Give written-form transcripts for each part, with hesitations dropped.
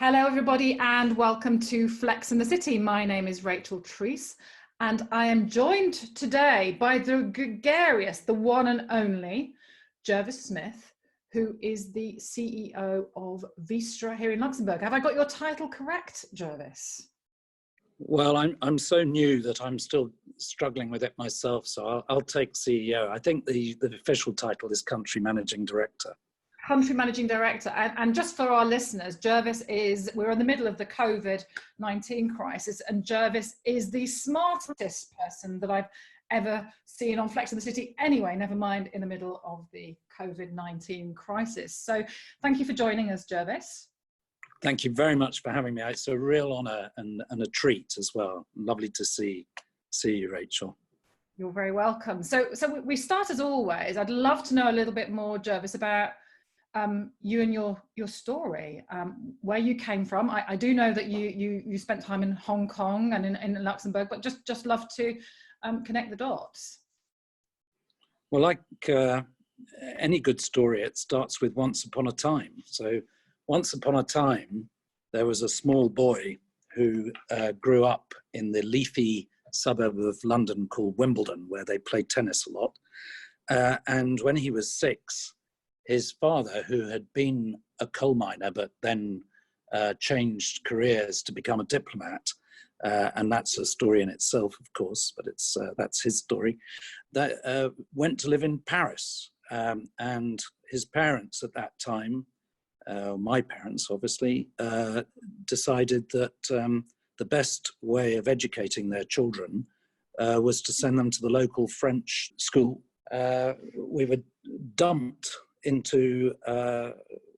Hello everybody and welcome to Flex in the City. My name is Rachel Treese and I am joined today by the gregarious, the one and only Jervis Smith, who is the CEO of Vistra here in Luxembourg. Have I got your title correct, Jervis? Well, I'm so new that I'm still struggling with it myself, so I'll take CEO. I think the official title is Country Managing Director. Country Managing Director. And just for our listeners, Jervis we're in the middle of the COVID-19 crisis, and Jervis is the smartest person that I've ever seen on Flex in the City anyway, never mind in the middle of the COVID-19 crisis. So thank you for joining us, Jervis. Thank you very much for having me. It's a real honour and a treat as well. Lovely to see you, Rachel. You're very welcome. So we start as always. I'd love to know a little bit more, Jervis, about you and your story, where you came from. I do know that you spent time in Hong Kong and in Luxembourg, but just love to connect the dots. Well, like any good story, it starts with once upon a time. So once upon a time, there was a small boy who grew up in the leafy suburb of London called Wimbledon, where they played tennis a lot. And when he was 6, his father, who had been a coal miner, but then changed careers to become a diplomat, and that's a story in itself, of course, but that's his story, that went to live in Paris. And his parents at that time, my parents obviously, decided that the best way of educating their children was to send them to the local French school. We were dumped into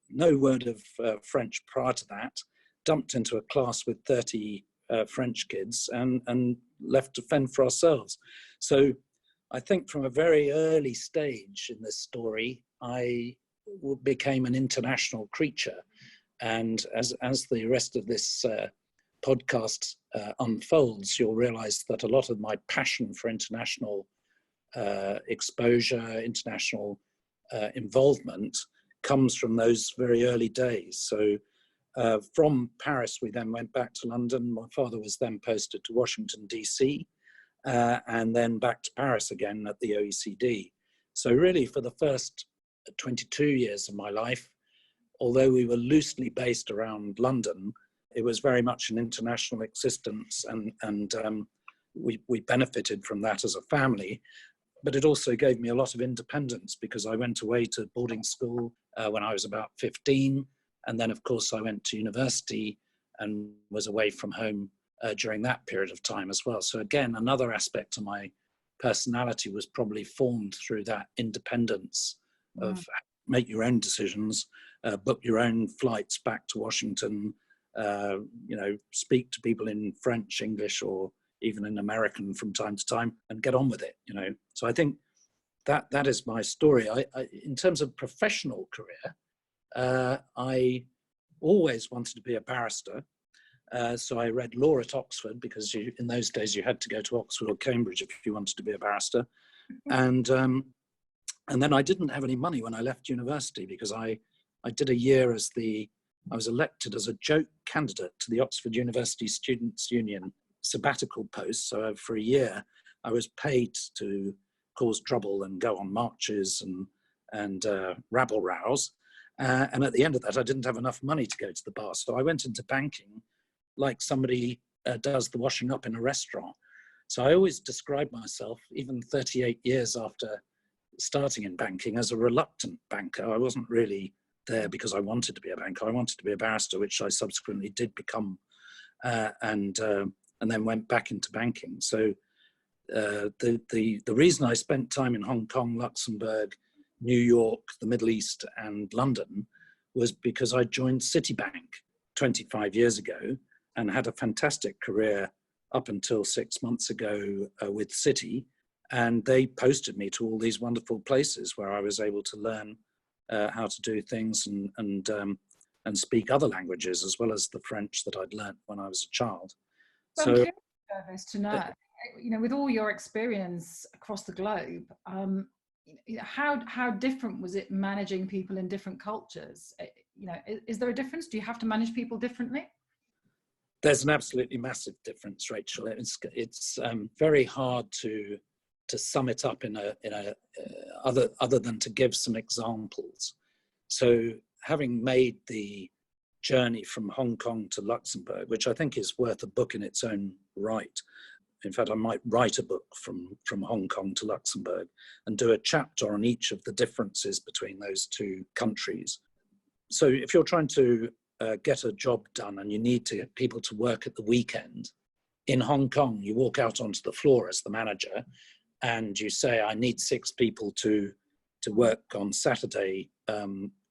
no word of French prior to that, dumped into a class with 30 French kids and left to fend for ourselves. So I think from a very early stage in this story, I became an international creature. And as the rest of this podcast unfolds, you'll realize that a lot of my passion for international exposure, international involvement comes from those very early days. So from Paris, we then went back to London. My father was then posted to Washington, DC, and then back to Paris again at the OECD. So really for the first 22 years of my life, although we were loosely based around London, it was very much an international existence, and we benefited from that as a family. But it also gave me a lot of independence because I went away to boarding school when I was about 15. And then, of course, I went to university and was away from home during that period of time as well. So again, another aspect of my personality was probably formed through that independence of make your own decisions, book your own flights back to Washington, speak to people in French, English, or even in American from time to time, and get on with it, So I think that is my story. I in terms of professional career, I always wanted to be a barrister. So I read law at Oxford because in those days you had to go to Oxford or Cambridge if you wanted to be a barrister. And then I didn't have any money when I left university because I did a year I was elected as a joke candidate to the Oxford University Students' Union sabbatical post. So for a year, I was paid to cause trouble and go on marches and rabble rouse. And at the end of that, I didn't have enough money to go to the bar. So I went into banking like somebody does the washing up in a restaurant. So I always describe myself, even 38 years after starting in banking, as a reluctant banker. I wasn't really there because I wanted to be a banker. I wanted to be a barrister, which I subsequently did become, and then went back into banking. So the reason I spent time in Hong Kong, Luxembourg, New York, the Middle East, and London was because I joined Citibank 25 years ago and had a fantastic career up until 6 months ago with Citi. And they posted me to all these wonderful places where I was able to learn how to do things and speak other languages as well as the French that I'd learnt when I was a child. So I'm curious, Jervis, to know, with all your experience across the globe, how different was it managing people in different cultures? is there a difference? Do you have to manage people differently? There's an absolutely massive difference, Rachel. It's very hard to sum it up in a other than to give some examples. So having made the journey from Hong Kong to Luxembourg, which I think is worth a book in its own right. In fact, I might write a book from Hong Kong to Luxembourg and do a chapter on each of the differences between those two countries. So if you're trying to get a job done and you need people to work at the weekend, in Hong Kong, you walk out onto the floor as the manager and you say, I need 6 people to work on Saturday.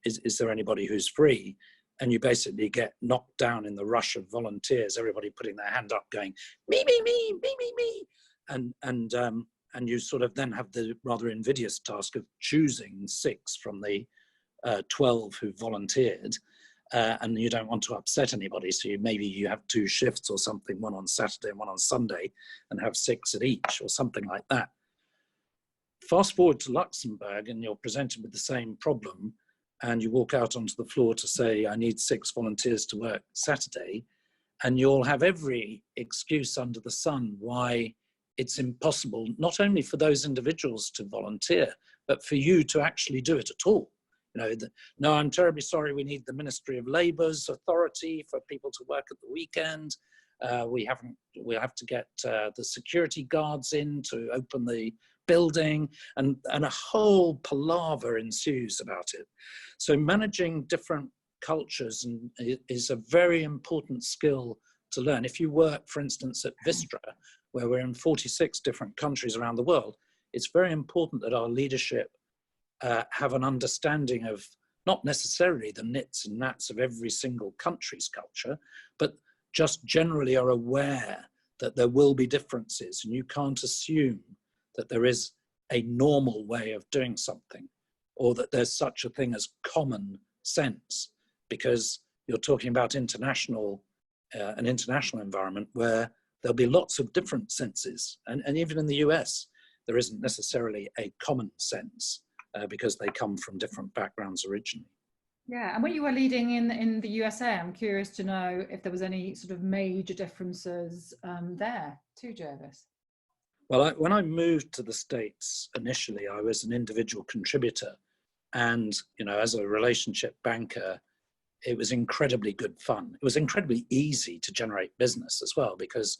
Is there anybody who's free? And you basically get knocked down in the rush of volunteers, everybody putting their hand up going, me, me, me, me, me, me. And you sort of then have the rather invidious task of choosing 6 from the 12 who volunteered. And you don't want to upset anybody. So maybe you have 2 shifts or something, one on Saturday and one on Sunday, and have 6 at each or something like that. Fast forward to Luxembourg and you're presented with the same problem, and you walk out onto the floor to say, I need 6 volunteers to work Saturday, and you'll have every excuse under the sun why it's impossible, not only for those individuals to volunteer, but for you to actually do it at all. No, I'm terribly sorry, we need the Ministry of Labour's authority for people to work at the weekend. We have to get the security guards in to open the building, and a whole palaver ensues about it. So managing different cultures is a very important skill to learn. If you work, for instance, at Vistra, where we're in 46 different countries around the world, it's very important that our leadership have an understanding of not necessarily the nits and nats of every single country's culture, but just generally are aware that there will be differences, and you can't assume that there is a normal way of doing something, or that there's such a thing as common sense, because you're talking about an international environment where there'll be lots of different senses. And even in the US, there isn't necessarily a common sense because they come from different backgrounds originally. Yeah, and when you were leading in the USA, I'm curious to know if there was any sort of major differences there too, Jervis. Well, when I moved to the States initially, I was an individual contributor. And, as a relationship banker, it was incredibly good fun. It was incredibly easy to generate business as well, because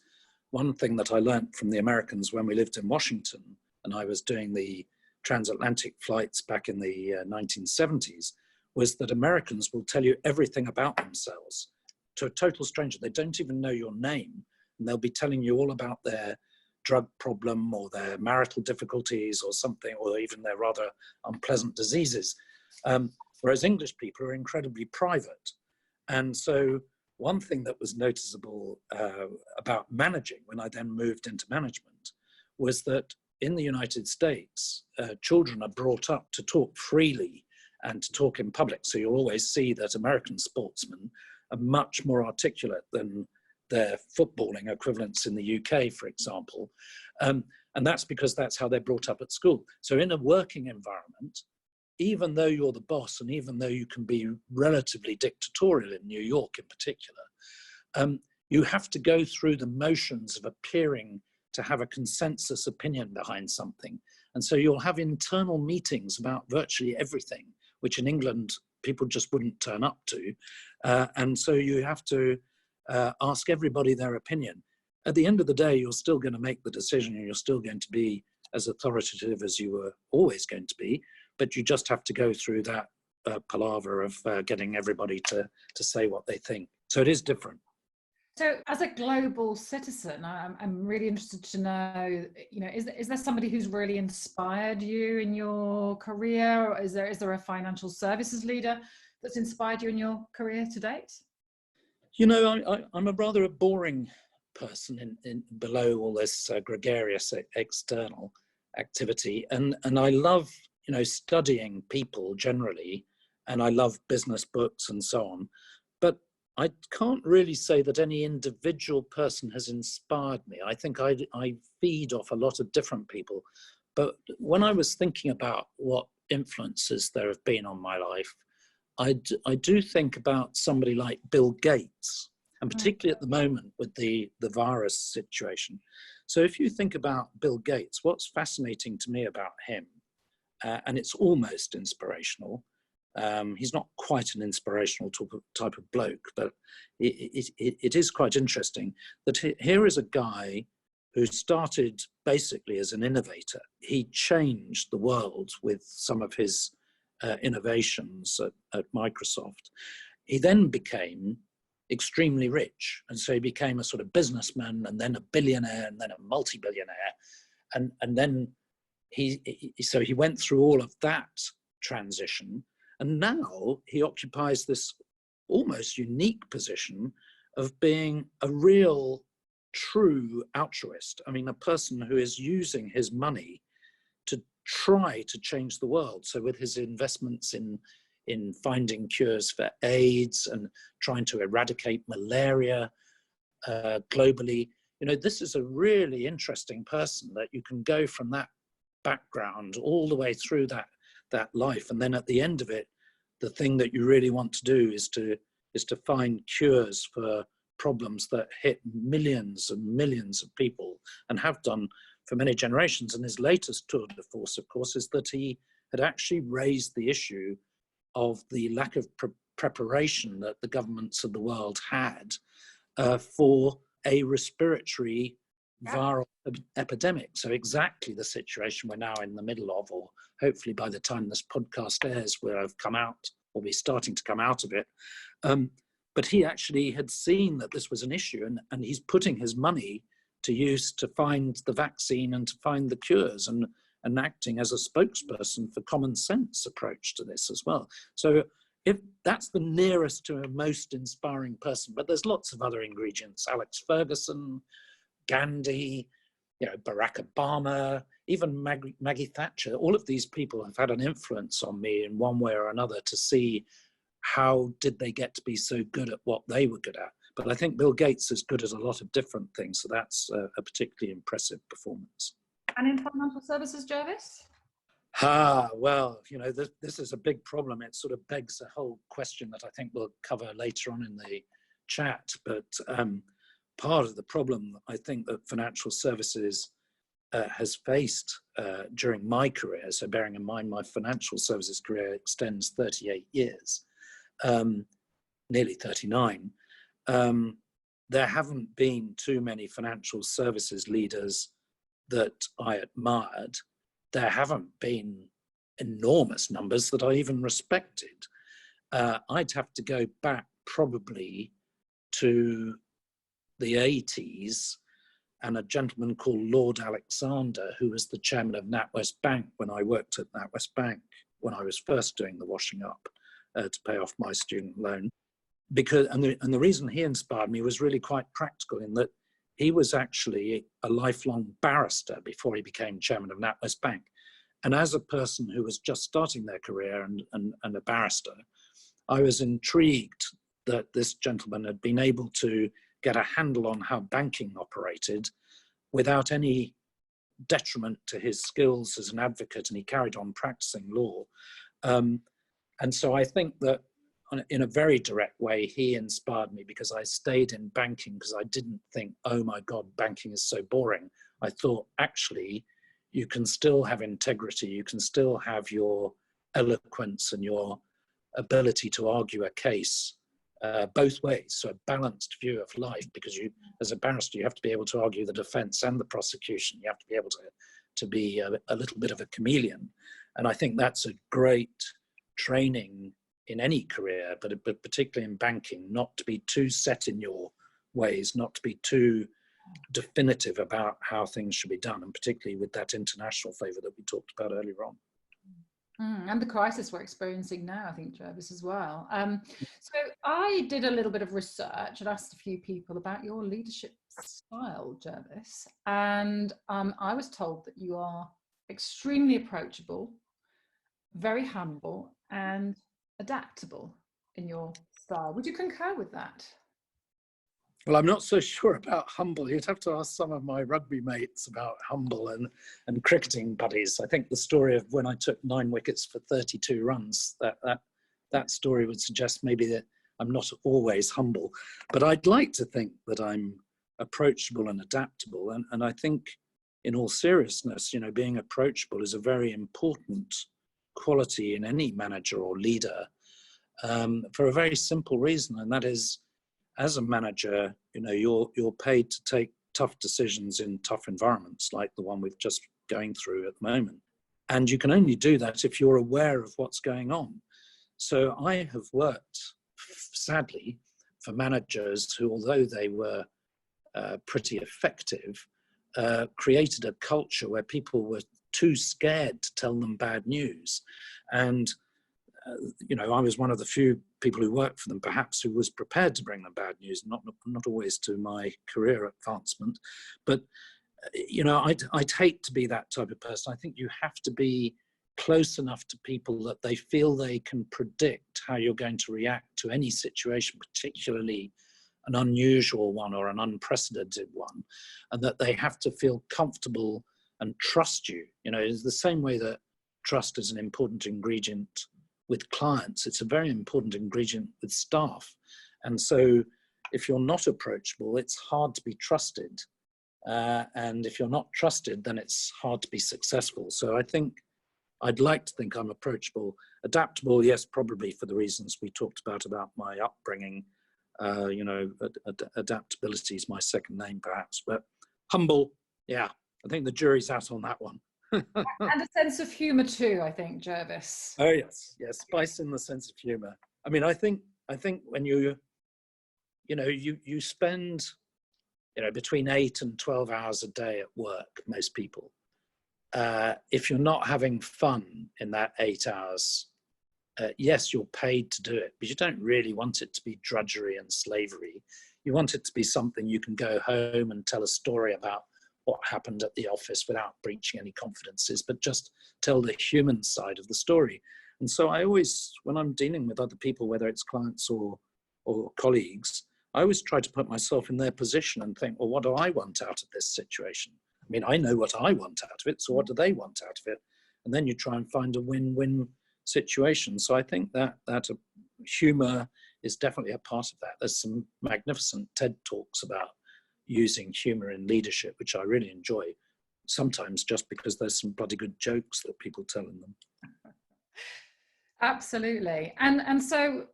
one thing that I learned from the Americans when we lived in Washington, and I was doing the transatlantic flights back in the 1970s, was that Americans will tell you everything about themselves to a total stranger. They don't even know your name, and they'll be telling you all about their drug problem or their marital difficulties or something, or even their rather unpleasant diseases. Whereas English people are incredibly private. And so one thing that was noticeable about managing when I then moved into management was that in the United States, children are brought up to talk freely and to talk in public. So you'll always see that American sportsmen are much more articulate than their footballing equivalents in the UK, for example. And that's because that's how they're brought up at school. So in a working environment, even though you're the boss and even though you can be relatively dictatorial in New York in particular, you have to go through the motions of appearing to have a consensus opinion behind something. And so you'll have internal meetings about virtually everything, which in England, people just wouldn't turn up to. And so you have to ask everybody their opinion. At the end of the day, you're still going to make the decision and you're still going to be as authoritative as you were always going to be, but you just have to go through that palaver of getting everybody to say what they think. So it is different. So as a global citizen, I'm really interested to know, is there somebody who's really inspired you in your career? Or is there a financial services leader that's inspired you in your career to date? I'm a rather boring person in below all this gregarious external activity. And I love, studying people generally, and I love business books and so on. But I can't really say that any individual person has inspired me. I think I feed off a lot of different people. But when I was thinking about what influences there have been on my life, I do think about somebody like Bill Gates, and Mm. particularly at the moment with the virus situation. So if you think about Bill Gates, what's fascinating to me about him, and it's almost inspirational, he's not quite an inspirational type of bloke, but it is quite interesting that here is a guy who started basically as an innovator. He changed the world with some of his innovations at Microsoft. He then became extremely rich, and so he became a sort of businessman, and then a billionaire, and then a multi-billionaire, and then so he went through all of that transition, and now he occupies this almost unique position of being a real true altruist. I mean, a person who is using his money to try to change the world. So with his investments in finding cures for AIDS and trying to eradicate malaria globally, this is a really interesting person that you can go from that background all the way through that life, and then at the end of it, the thing that you really want to do is to find cures for problems that hit millions and millions of people, and have done for many generations. And his latest tour de force, of course, is that he had actually raised the issue of the lack of preparation that the governments of the world had for a respiratory viral epidemic. So exactly the situation we're now in the middle of, or hopefully by the time this podcast airs, we'll have come out, or be starting to come out of it. But he actually had seen that this was an issue, and he's putting his money to use to find the vaccine and to find the cures, and acting as a spokesperson for common sense approach to this as well. So if that's the nearest to a most inspiring person, but there's lots of other ingredients: Alex Ferguson, Gandhi, Barack Obama, even Maggie Thatcher. All of these people have had an influence on me in one way or another to see how did they get to be so good at what they were good at. But I think Bill Gates is good at a lot of different things, so that's a particularly impressive performance. And in financial services, Jervis? Well, this is a big problem. It sort of begs a whole question that I think we'll cover later on in the chat. But part of the problem I think that financial services has faced during my career, so bearing in mind my financial services career extends 38 years, nearly 39, there haven't been too many financial services leaders that I admired. There haven't been enormous numbers that I even respected. I'd have to go back probably to the 80s, and a gentleman called Lord Alexander, who was the chairman of NatWest Bank when I worked at NatWest Bank, when I was first doing the washing up to pay off my student loan. And the reason he inspired me was really quite practical, in that he was actually a lifelong barrister before he became chairman of NatWest Bank. And as a person who was just starting their career and a barrister, I was intrigued that this gentleman had been able to get a handle on how banking operated without any detriment to his skills as an advocate, and he carried on practicing law. And so I think that in a very direct way, he inspired me, because I stayed in banking because I didn't think, oh my God, banking is so boring. I thought, actually, you can still have integrity, you can still have your eloquence and your ability to argue a case both ways, so a balanced view of life, because you, as a barrister, you have to be able to argue the defense and the prosecution. You have to be able to be a little bit of a chameleon. And I think that's a great training in any career, but particularly in banking, not to be too set in your ways, not to be too definitive about how things should be done, and particularly with that international flavor that we talked about earlier on. And the crisis we're experiencing now, I think, Jervis, as well. So I did a little bit of research and asked a few people about your leadership style, Jervis, and I was told that you are extremely approachable, very humble, and adaptable in your style. Would you concur with that? Well, I'm not so sure about humble. You'd have to ask some of my rugby mates about humble and cricketing buddies. I think the story of when I took 9 wickets for 32 runs, that that story would suggest maybe that I'm not always humble, but I'd like to think that I'm approachable and adaptable. And I think in all seriousness, you know, being approachable is a very important quality in any manager or leader, for a very simple reason. And that is, as a manager, you know, you're paid to take tough decisions in tough environments like the one we've just going through at the moment. And you can only do that if you're aware of what's going on. So I have worked, sadly, for managers who, although they were pretty effective, created a culture where people were too scared to tell them bad news. And, you know, I was one of the few people who worked for them, perhaps, who was prepared to bring them bad news, not always to my career advancement. But, you know, I'd hate to be that type of person. I think you have to be close enough to people that they feel they can predict how you're going to react to any situation, particularly an unusual one or an unprecedented one, and that they have to feel comfortable and trust you. You know, it's the same way that trust is an important ingredient with clients. It's a very important ingredient with staff. And so if you're not approachable, it's hard to be trusted. And if you're not trusted, then it's hard to be successful. So I think I'd like to think I'm approachable. Adaptable, yes, probably for the reasons we talked about my upbringing. You know, adaptability is my second name, perhaps. But humble, yeah, I think the jury's out on that one. And a sense of humour too, I think, Jervis. Oh yes, yes, spice in the sense of humour. I mean, I think when you spend, you know, between 8 and 12 hours a day at work, most people. If you're not having fun in that 8 hours, yes, you're paid to do it, but you don't really want it to be drudgery and slavery. You want it to be something you can go home and tell a story about what happened at the office without breaching any confidences, but just tell the human side of the story. And so I always, when I'm dealing with other people, whether it's clients or colleagues, I always try to put myself in their position and think, well, what do I want out of this situation? I mean, I know what I want out of it, so what do they want out of it? And then you try and find a win-win situation. So I think that humor is definitely a part of that. There's some magnificent TED Talks about using humor in leadership, which I really enjoy, sometimes just because there's some bloody good jokes that people tell in them. Absolutely. And so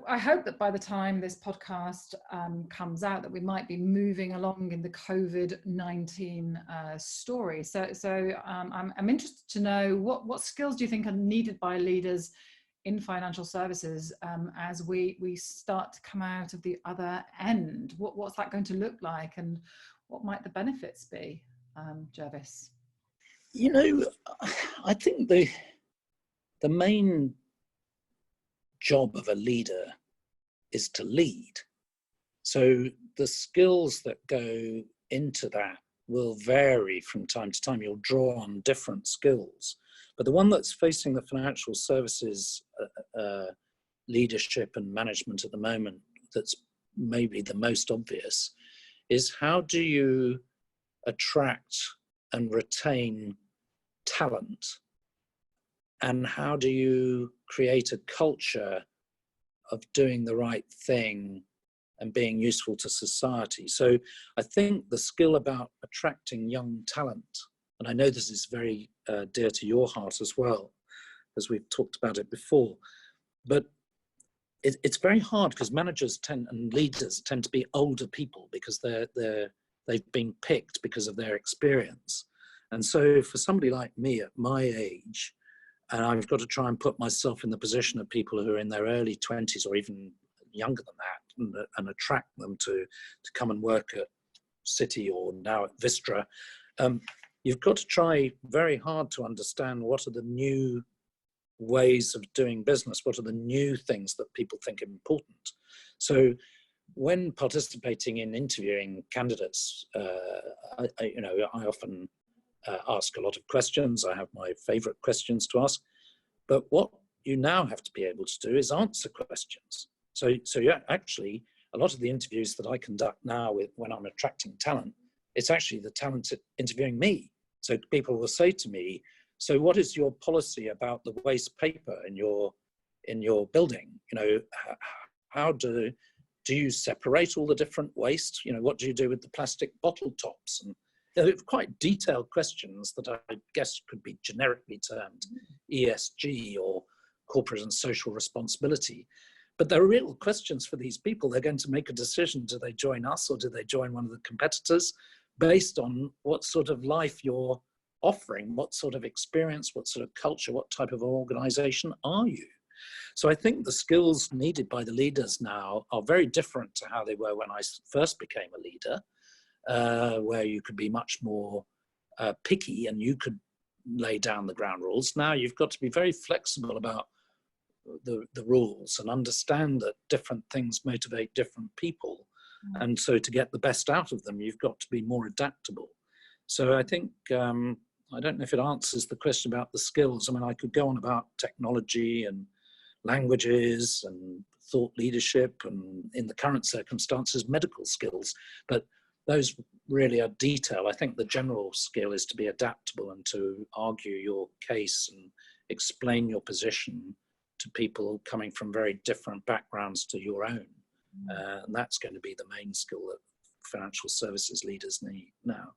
I hope that by the time this podcast comes out, that we might be moving along in the COVID-19 story. So I'm interested to know what skills do you think are needed by leaders in financial services as we start to come out of the other end? What's that going to look like, and what might the benefits be, Jervis? You know, I think the main job of a leader is to lead. So the skills that go into that will vary from time to time. You'll draw on different skills. But the one that's facing the financial services leadership and management at the moment, that's maybe the most obvious, is how do you attract and retain talent? And how do you create a culture of doing the right thing and being useful to society? So I think the skill about attracting young talent, and I know this is very dear to your heart as well, as we've talked about it before, but it's very hard because managers and leaders tend to be older people because they've been picked because of their experience. And so for somebody like me at my age, and I've got to try and put myself in the position of people who are in their early 20s or even younger than that, and attract them to come and work at Citi or now at Vistra. You've got to try very hard to understand what are the new ways of doing business, what are the new things that people think are important. So when participating in interviewing candidates, I often ask a lot of questions. I have my favorite questions to ask, but what you now have to be able to do is answer questions. So yeah, actually, a lot of the interviews that I conduct now when I'm attracting talent, it's actually the talent interviewing me. So people will say to me, so what is your policy about the waste paper in your in your building? You know, how do you separate all the different waste? You know, what do you do with the plastic bottle tops? And quite detailed questions that I guess could be generically termed ESG or corporate and social responsibility. But they're real questions for these people. They're going to make a decision. Do they join us or do they join one of the competitors, based on what sort of life you're offering, what sort of experience, what sort of culture, what type of organization are you? So I think the skills needed by the leaders now are very different to how they were when I first became a leader, where you could be much more picky and you could lay down the ground rules. Now you've got to be very flexible about the rules and understand that different things motivate different people. And so to get the best out of them, you've got to be more adaptable. So I think, I don't know if it answers the question about the skills. I mean, I could go on about technology and languages and thought leadership and, in the current circumstances, medical skills, but those really are detail. I think the general skill is to be adaptable and to argue your case and explain your position to people coming from very different backgrounds to your own. And that's going to be the main skill that financial services leaders need now.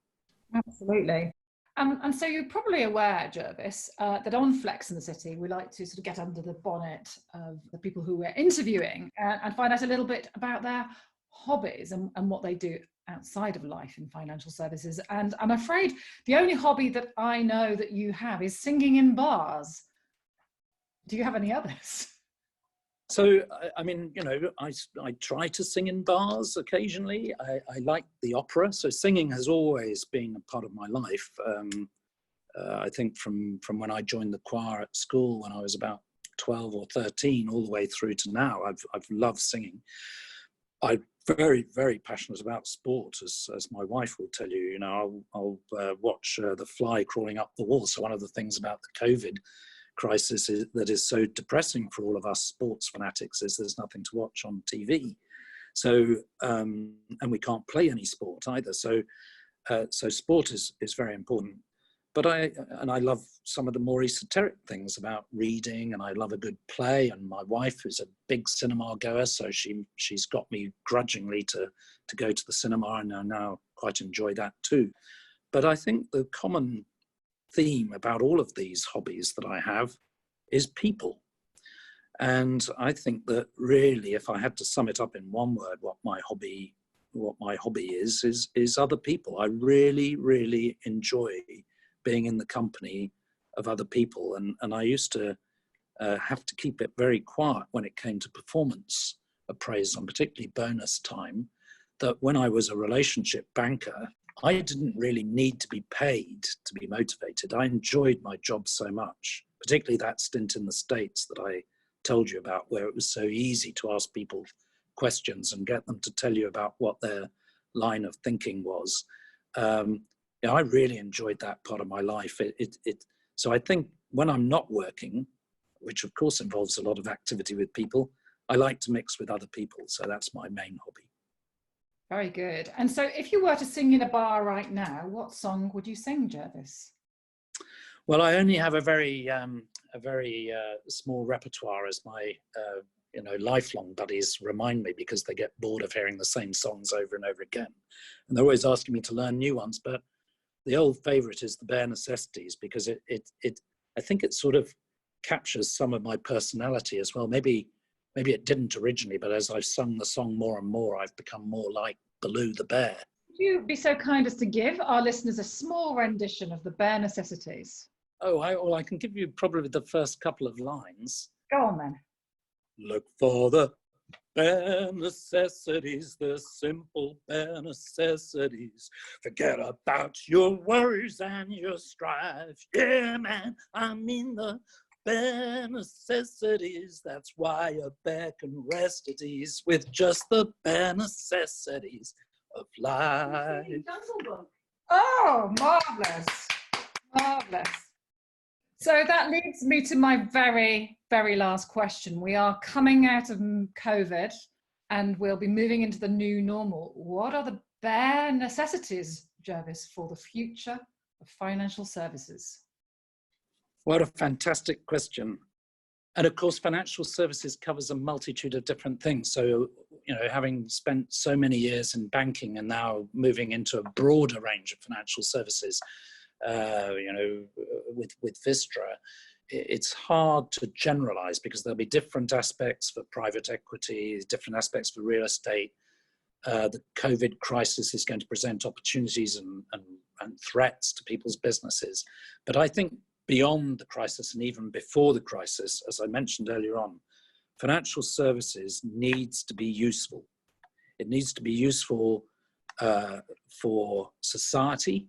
Absolutely. And so you're probably aware, Jervis, that on Flex in the City, we like to sort of get under the bonnet of the people who we're interviewing and find out a little bit about their hobbies and what they do outside of life in financial services. And I'm afraid the only hobby that I know that you have is singing in bars. Do you have any others? So, I mean, you know, I try to sing in bars occasionally. I like the opera. So singing has always been a part of my life. I think from when I joined the choir at school when I was about 12 or 13 all the way through to now, I've loved singing. I'm very, very passionate about sport, as my wife will tell you. You know, I'll watch The Fly Crawling Up the Wall. So one of the things about the COVID crisis that is so depressing for all of us sports fanatics is there's nothing to watch on TV. So, and we can't play any sport either. So, so sport is very important. But I love some of the more esoteric things about reading, and I love a good play. And my wife is a big cinema goer, so she's got me grudgingly to go to the cinema, and I now quite enjoy that too. But I think the common theme about all of these hobbies that I have is people. And I think that really, if I had to sum it up in one word, what my hobby is other people. I really, really enjoy being in the company of other people. And I used to have to keep it very quiet when it came to performance appraisal, and particularly bonus time, that when I was a relationship banker, I didn't really need to be paid to be motivated. I enjoyed my job so much, particularly that stint in the States that I told you about, where it was so easy to ask people questions and get them to tell you about what their line of thinking was. Yeah, I really enjoyed that part of my life. So I think when I'm not working, which of course involves a lot of activity with people, I like to mix with other people. So that's my main hobby. Very good. And so if you were to sing in a bar right now, what song would you sing, Jervis? Well, I only have a very small repertoire, as my lifelong buddies remind me, because they get bored of hearing the same songs over and over again. And they're always asking me to learn new ones. But the old favorite is the Bare Necessities, because I think it sort of captures some of my personality as well. Maybe it didn't originally, but as I've sung the song more and more, I've become more like Baloo the bear. Would you be so kind as to give our listeners a small rendition of the Bare Necessities? Oh, I can give you probably the first couple of lines. Go on then. Look for the bare necessities, the simple bare necessities. Forget about your worries and your strife. Yeah, man, I mean the bare necessities. That's why a bear can rest at ease with just the bare necessities of life. Oh, marvellous. Marvellous. So that leads me to my very, very last question. We are coming out of COVID and we'll be moving into the new normal. What are the bare necessities, Jervis, for the future of financial services? What a fantastic question. And of course, financial services covers a multitude of different things. So, having spent so many years in banking and now moving into a broader range of financial services, with Vistra, it's hard to generalize because there'll be different aspects for private equity, different aspects for real estate. The COVID crisis is going to present opportunities and threats to people's businesses. But I think beyond the crisis and even before the crisis, as I mentioned earlier on, financial services needs to be useful. It needs to be useful for society,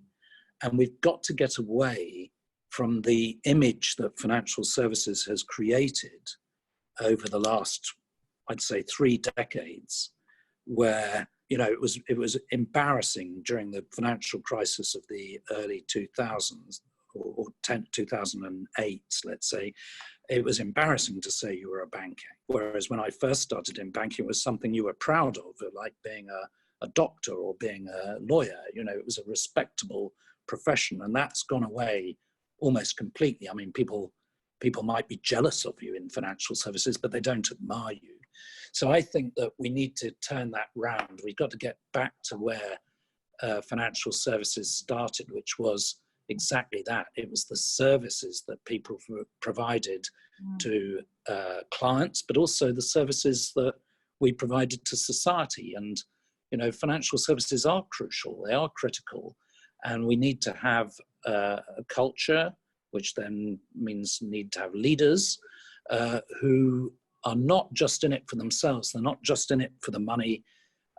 and we've got to get away from the image that financial services has created over the last, I'd say, 3 decades, where it was embarrassing during the financial crisis of the early 2000s or 2008, let's say. It was embarrassing to say you were a banker, whereas when I first started in banking, it was something you were proud of, like being a doctor or being a lawyer. It was a respectable profession, and that's gone away almost completely. I mean, people might be jealous of you in financial services, but they don't admire you. So I think that we need to turn that round. We've got to get back to where financial services started, which was exactly that. It was the services that people provided to clients, but also the services that we provided to society. And, financial services are crucial, they are critical, and we need to have a culture, which then means need to have leaders who are not just in it for themselves. They're not just in it for the money.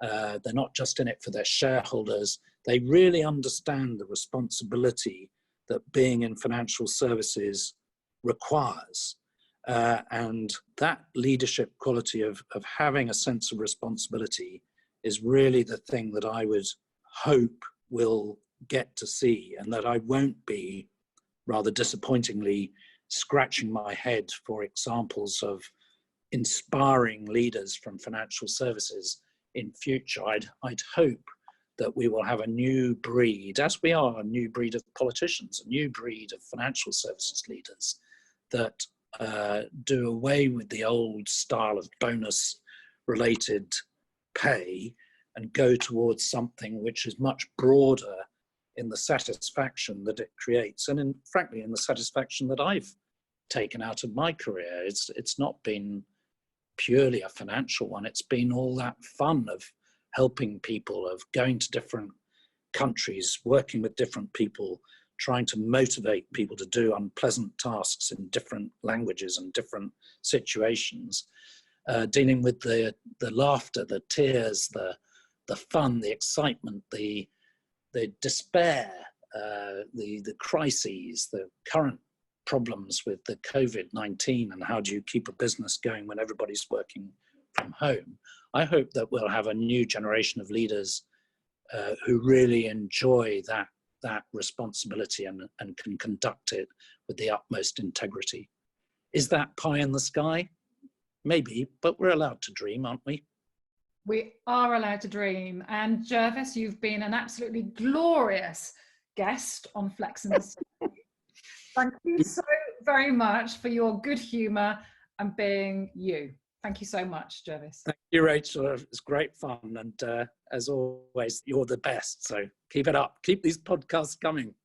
They're not just in it for their shareholders. They really understand the responsibility that being in financial services requires. And that leadership quality of having a sense of responsibility is really the thing that I would hope will get to see, and that I won't be, rather disappointingly, scratching my head for examples of inspiring leaders from financial services in future. I'd hope that we will have a new breed, as we are a new breed of politicians, a new breed of financial services leaders that do away with the old style of bonus-related pay and go towards something which is much broader in the satisfaction that it creates, and frankly, in the satisfaction that I've taken out of my career. It's not been purely a financial one. It's been all that fun of helping people, of going to different countries, working with different people, trying to motivate people to do unpleasant tasks in different languages and different situations, dealing with the laughter, the tears, the fun, the excitement, the despair, the crises, the current problems with the COVID-19, and how do you keep a business going when everybody's working from home. I hope that we'll have a new generation of leaders who really enjoy that responsibility and can conduct it with the utmost integrity. Is that pie in the sky? Maybe, but we're allowed to dream, aren't we? We are allowed to dream. And Jervis, you've been an absolutely glorious guest on Flexible. Thank you so very much for your good humour and being you. Thank you so much, Jervis. Thank you, Rachel. It's great fun. And as always, you're the best. So keep it up. Keep these podcasts coming.